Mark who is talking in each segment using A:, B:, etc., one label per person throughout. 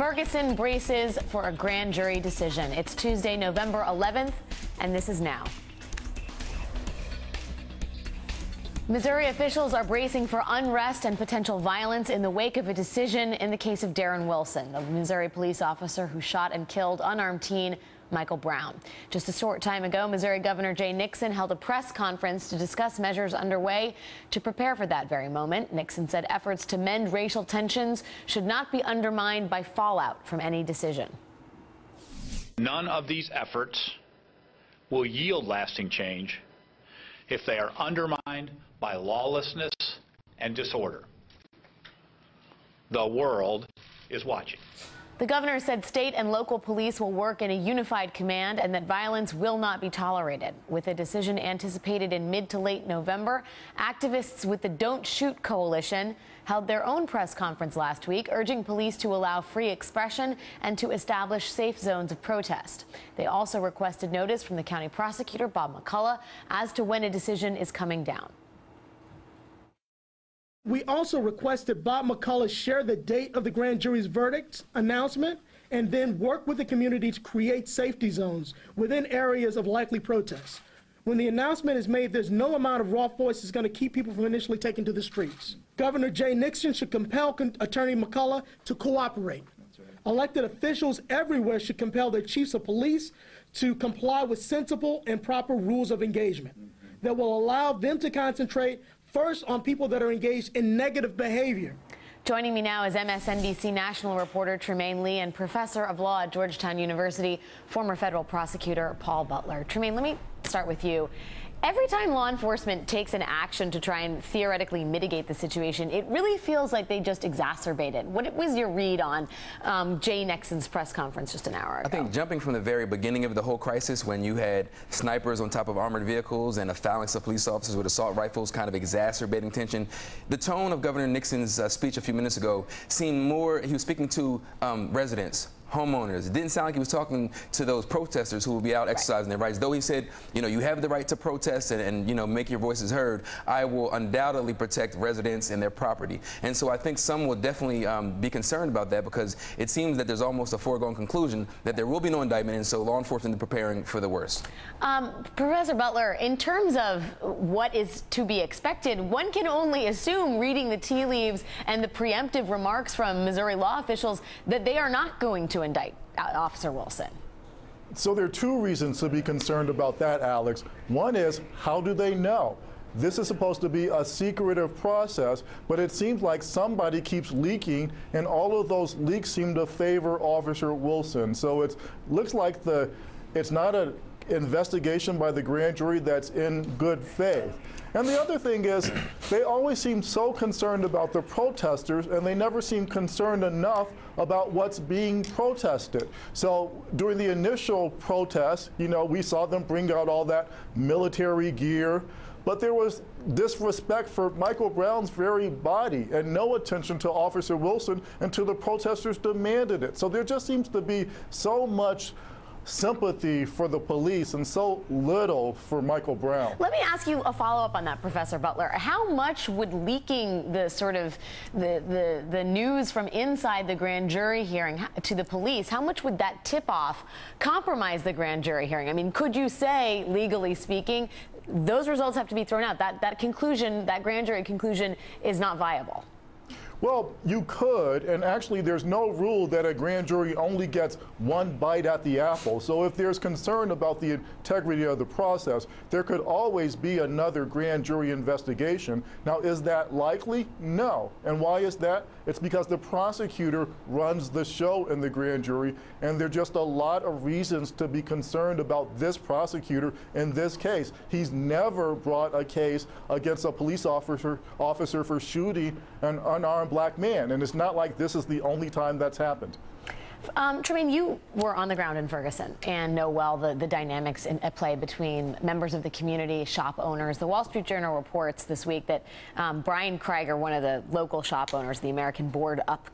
A: Ferguson braces for a grand jury decision. It's Tuesday, November 11th, and this is now. Missouri officials are bracing for unrest and potential violence in the wake of a decision in the case of Darren Wilson, the Missouri police officer who shot and killed unarmed teen Michael Brown. Just a short time ago, Missouri Governor Jay Nixon held a press conference to discuss measures underway to prepare for that very moment. Nixon said efforts to mend racial tensions should not be undermined by fallout from any decision.
B: None of these efforts will yield lasting change if they are undermined by lawlessness and disorder. The world is watching.
A: The governor said state and local police will work in a unified command and that violence will not be tolerated. With a decision anticipated in mid to late November, activists with the Don't Shoot Coalition held their own press conference last week, urging police to allow free expression and to establish safe zones of protest. They also requested notice from the county prosecutor, Bob McCullough, as to when a decision is coming down.
C: We also requested Bob McCullough share the date of the grand jury's verdict announcement and then work with the community to create safety zones within areas of likely protests. When the announcement is made, there's no amount of raw force is going to keep people from initially taking to the streets. Governor Jay Nixon should compel Attorney McCullough to cooperate. Elected officials everywhere should compel their chiefs of police to comply with sensible and proper rules of engagement that will allow them to concentrate first on people that are engaged in negative behavior.
A: Joining me now is MSNBC national reporter Tremaine Lee and professor of law at Georgetown University, former federal prosecutor Paul Butler. Tremaine, let me start with you. Every time law enforcement takes an action to try and theoretically mitigate the situation, it really feels like they just exacerbate it. What was your read on Jay Nixon's press conference just an hour ago?
D: I think jumping from the very beginning of the whole crisis, when you had snipers on top of armored vehicles and a phalanx of police officers with assault rifles kind of exacerbating tension, the tone of Governor Nixon's speech a few minutes ago seemed more, he was speaking to residents, homeowners. It didn't sound like he was talking to those protesters who will be out exercising their rights. Though he said, you know, you have the right to protest and you know, make your voices heard, I will undoubtedly protect residents and their property. And so I think some will definitely be concerned about that, because it seems that there's almost a foregone conclusion that there will be no indictment, and so law enforcement is preparing for the worst.
A: Professor Butler, in terms of what is to be expected, one can only assume, reading the tea leaves and the preemptive remarks from Missouri law officials, that they are not going to indict Officer Wilson.
E: So there are two reasons to be concerned about that, Alex. One is, how do they know? This is supposed to be a secretive process, but it seems like somebody keeps leaking, and all of those leaks seem to favor Officer Wilson. So it looks like it's not an investigation by the grand jury that's in good faith. And the other thing is, they always seem so concerned about the protesters, and they never seem concerned enough about what's being protested. So during the initial protest, you know, we saw them bring out all that military gear, but there was disrespect for Michael Brown's very body and no attention to Officer Wilson until the protesters demanded it. So there just seems to be so much sympathy for the police and so little for Michael Brown.
A: Let me ask you a follow-up on that, Professor Butler. How much would leaking the sort of the news from inside the grand jury hearing to the police, how much would that tip-off compromise the grand jury hearing? I mean, could you say, legally speaking, those results have to be thrown out? That conclusion, that grand jury conclusion, is not viable?
E: Well, you could, and actually there's no rule that a grand jury only gets one bite at the apple. So if there's concern about the integrity of the process, there could always be another grand jury investigation. Now, is that likely? No. And why is that? It's because the prosecutor runs the show in the grand jury, and there are just a lot of reasons to be concerned about this prosecutor in this case. He's never brought a case against a police officer for shooting an unarmed black man, and it's not like this is the only time that's happened.
A: Tremaine, you were on the ground in Ferguson and know well the dynamics at play between members of the community, shop owners. The Wall Street Journal reports this week that Brian Krieger, one of the local shop owners, the American Board Up,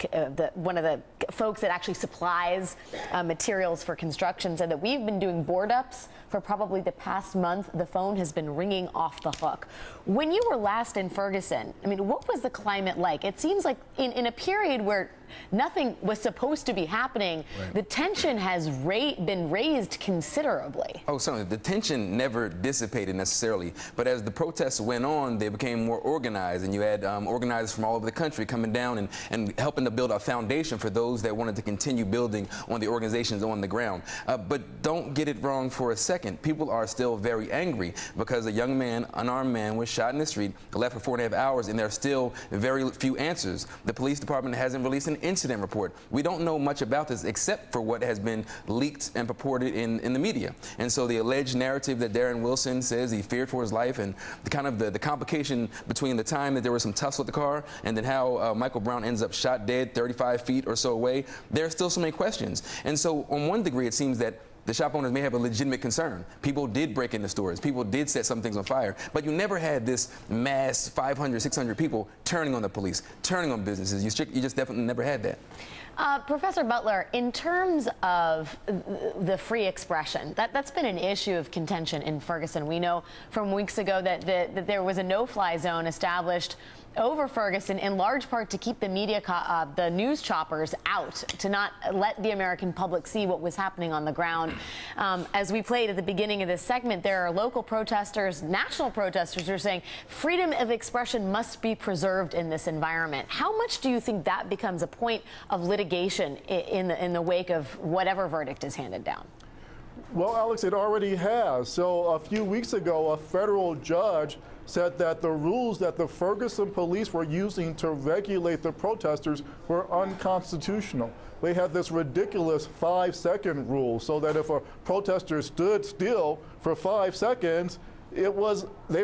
A: one of the folks that actually supplies materials for construction, said that we've been doing board ups for probably the past month. The phone has been ringing off the hook. When you were last in Ferguson, I mean, what was the climate like? It seems like in a period where nothing was supposed to be happening.
D: Right.
A: The tension has been raised considerably.
D: Oh, certainly. The tension never dissipated necessarily, but as the protests went on, they became more organized, and you had organizers from all over the country coming down and helping to build a foundation for those that wanted to continue building on the organizations on the ground. But don't get it wrong for a second. People are still very angry because a young man, unarmed man, was shot in the street, left for 4.5 hours, and there are still very few answers. The police department hasn't released an incident report. We don't know much about this except for what has been leaked and purported in the media. And so the alleged narrative that Darren Wilson says he feared for his life, and the complication between the time that there was some tussle with the car and then how Michael Brown ends up shot dead 35 feet or so away, there are still so many questions. And so on one degree, it seems that the shop owners may have a legitimate concern. People did break into stores. People did set some things on fire. But you never had this mass 500, 600 people turning on the police, turning on businesses. You just definitely never had that.
A: Professor Butler, in terms of the free expression, that's been an issue of contention in Ferguson. We know from weeks ago that there was a no-fly zone established over Ferguson in large part to keep the media, the news choppers out, to not let the American public see what was happening on the ground. As we played at the beginning of this segment, there are local protesters, national protesters who are saying freedom of expression must be preserved in this environment. How much do you think that becomes a point of litigation in the wake of whatever verdict is handed down?
E: Well, Alex, it already has. So a few weeks ago, a federal judge said that the rules that the Ferguson police were using to regulate the protesters were unconstitutional. They had this ridiculous 5-second rule, so that if a protester stood still for 5 seconds, they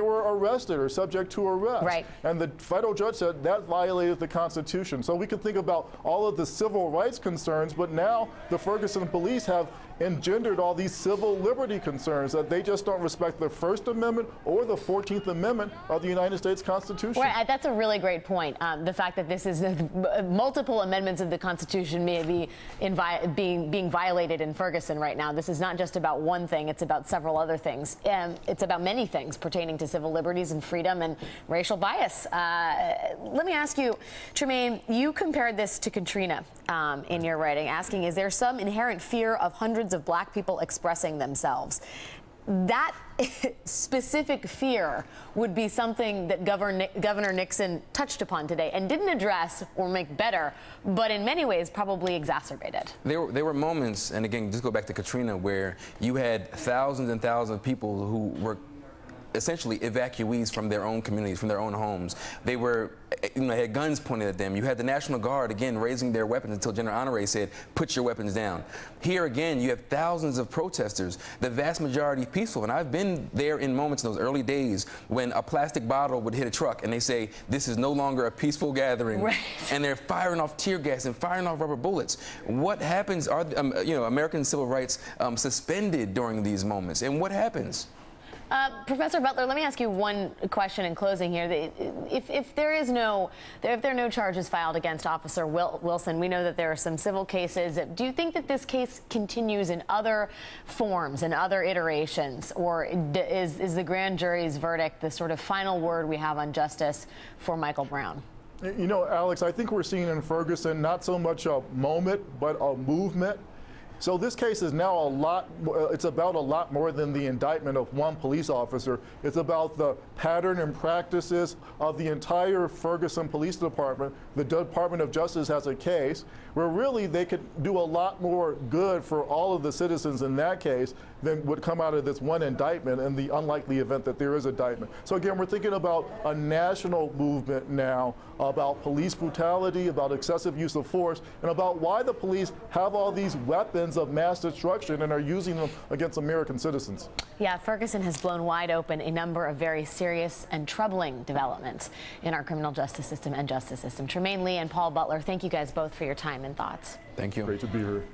E: were arrested or subject to arrest.
A: Right.
E: And the federal judge said that violated the Constitution. So we can think about all of the civil rights concerns, but now the Ferguson police have engendered all these civil liberty concerns that they just don't respect the First Amendment or the 14th Amendment of the United States Constitution.
A: Right, that's a really great point. The fact that this is multiple amendments of the Constitution may be being violated in Ferguson right now. This is not just about one thing, it's about several other things. It's about many things pertaining to civil liberties and freedom and racial bias. Let me ask you, Tremaine, you compared this to Katrina in your writing, asking, is there some inherent fear of hundreds of black people expressing themselves? That specific fear would be something that Governor Nixon touched upon today and didn't address or make better, but in many ways probably exacerbated. There
D: were moments, and again, just go back to Katrina, where you had thousands and thousands of people who were essentially evacuees from their own communities, from their own homes. They were, had guns pointed at them. You had the National Guard, again, raising their weapons until General Honore said, put your weapons down. Here again, you have thousands of protesters, the vast majority peaceful. And I've been there in moments in those early days when a plastic bottle would hit a truck and they say, this is no longer a peaceful gathering.
A: Right.
D: And they're firing off tear gas and firing off rubber bullets. What happens? Are American civil rights suspended during these moments? And what happens?
A: Professor Butler, let me ask you one question in closing here. If there are no charges filed against Officer Wilson, we know that there are some civil cases. Do you think that this case continues in other forms and other iterations, or is the grand jury's verdict the sort of final word we have on justice for Michael Brown?
E: You know, Alex, I think we're seeing in Ferguson not so much a moment, but a movement. So this case is now it's about a lot more than the indictment of one police officer. It's about the pattern and practices of the entire Ferguson Police Department. The Department of Justice has a case where really they could do a lot more good for all of the citizens in that case than would come out of this one indictment in the unlikely event that there is indictment. So again, we're thinking about a national movement now about police brutality, about excessive use of force, and about why the police have all these weapons of mass destruction and are using them against American citizens.
A: Yeah, Ferguson has blown wide open a number of very serious and troubling developments in our criminal justice system and justice system. Tremaine Lee and Paul Butler, thank you guys both for your time and thoughts.
D: Thank you.
E: Great to be here.